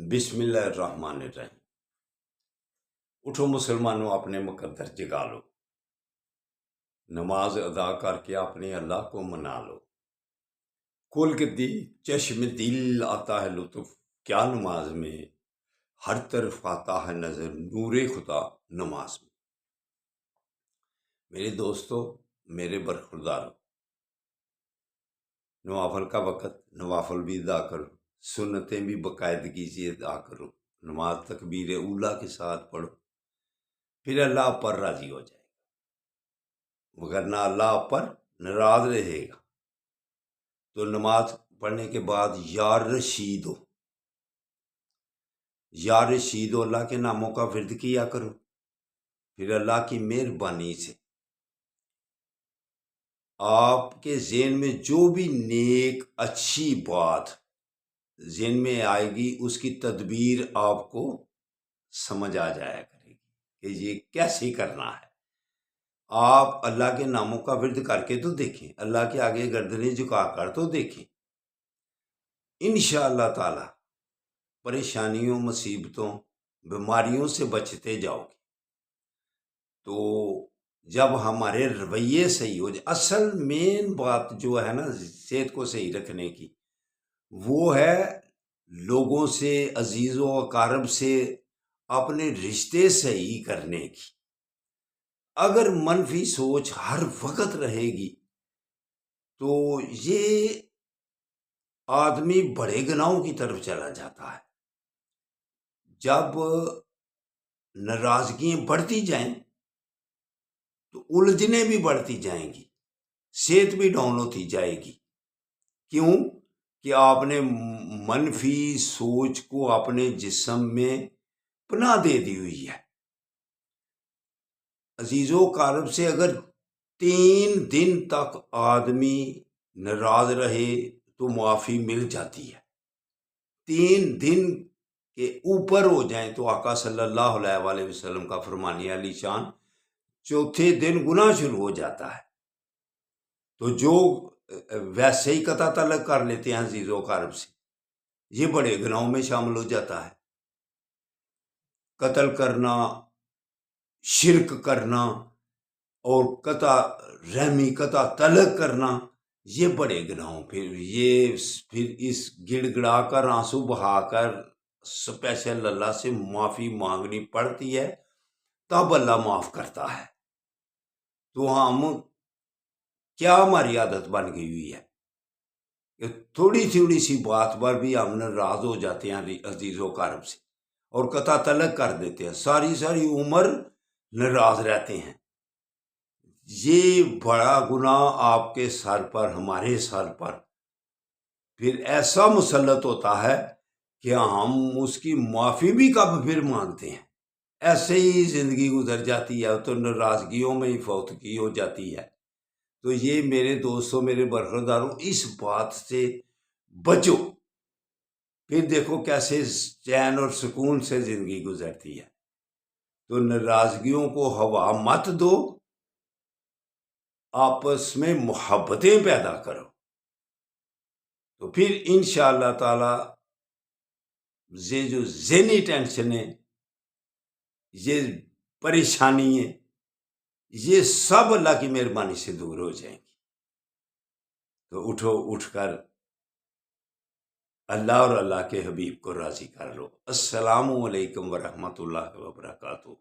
بسم اللہ الرحمن الرحیم۔ اٹھو مسلمانوں، اپنے مقدر جگا لو، نماز ادا کر کے اپنے اللہ کو منا لو۔ کھول کے دی چشم دل آتا ہے لطف، کیا نماز میں ہر طرف آتا ہے نظر نور خدا نماز میں۔ میرے دوستو، میرے برخوردارو، نوافل کا وقت، نوافل بھی ادا کرو، سنتیں بھی باقاعدگی سے ادا کرو، نماز تکبیر اولا کے ساتھ پڑھو، پھر اللہ پر راضی ہو جائے گا، وگرنہ اللہ پر ناراض رہے گا۔ تو نماز پڑھنے کے بعد یا رشیدو، یا رشیدو، اللہ کے ناموں کا ورد کیا کرو، پھر اللہ کی مہربانی سے آپ کے ذہن میں جو بھی نیک اچھی بات ذہن میں آئے گی، اس کی تدبیر آپ کو سمجھ آ جایا کرے گی کہ یہ کیسے کرنا ہے۔ آپ اللہ کے ناموں کا ورد کر کے تو دیکھیں، اللہ کے آگے گردنیں جھکا کر تو دیکھیں، انشاءاللہ تعالی پریشانیوں، مصیبتوں، بیماریوں سے بچتے جاؤ گے۔ تو جب ہمارے رویے صحیح ہو جائے، اصل مین بات جو ہے نا صحت کو صحیح رکھنے کی، وہ ہے لوگوں سے، عزیز و اقارب سے اپنے رشتے صحیح کرنے کی۔ اگر منفی سوچ ہر وقت رہے گی تو یہ آدمی بڑے گناہوں کی طرف چلا جاتا ہے۔ جب ناراضگیاں بڑھتی جائیں تو الجھنیں بھی بڑھتی جائیں گی، صحت بھی ڈاؤن ہوتی جائے گی۔ کیوں کہ آپ نے منفی سوچ کو اپنے جسم میں پناہ دے دی ہوئی ہے۔ عزیزو اقارب سے اگر 3 دن تک آدمی ناراض رہے تو معافی مل جاتی ہے۔ 3 دن کے اوپر ہو جائیں تو آقا صلی اللہ علیہ وسلم کا فرمان علی شان، چوتھے دن گناہ شروع ہو جاتا ہے۔ تو جو ویسے ہی قطع تعلق کر لیتے ہیں عزیز و اقارب سے، یہ بڑے گناہوں میں شامل ہو جاتا ہے۔ قتل کرنا، شرک کرنا اور قطع رحمی، قطع تعلق کرنا، یہ بڑے گناہوں، پھر اس گڑ گڑا کر، آنسو بہا کر سپیشل اللہ سے معافی مانگنی پڑتی ہے، تب اللہ معاف کرتا ہے۔ تو ہم کیا ہماری عادت بن گئی ہوئی ہے کہ تھوڑی تھوڑی سی بات پر بھی ہم ناراض ہو جاتے ہیں عزیز و اقارب سے اور قطع تعلق کر دیتے ہیں، ساری ساری عمر ناراض رہتے ہیں۔ یہ بڑا گناہ آپ کے سر پر، ہمارے سر پر پھر ایسا مسلط ہوتا ہے کہ ہم اس کی معافی بھی کب پھر مانگتے ہیں۔ ایسے ہی زندگی گزر جاتی ہے تو ناراضگیوں میں ہی فوتگی ہو جاتی ہے۔ تو یہ میرے دوستوں، میرے برخورداروں، اس بات سے بچو، پھر دیکھو کیسے چین اور سکون سے زندگی گزرتی ہے۔ تو ناراضگیوں کو ہوا مت دو، آپس میں محبتیں پیدا کرو، تو پھر انشاءاللہ تعالی یہ جو ذہنی ٹینشنیں، یہ پریشانی ہیں، یہ سب اللہ کی مہربانی سے دور ہو جائیں گی۔ تو اٹھو، اٹھ کر اللہ اور اللہ کے حبیب کو راضی کر لو۔ السلام علیکم ورحمۃ اللہ وبرکاتہ۔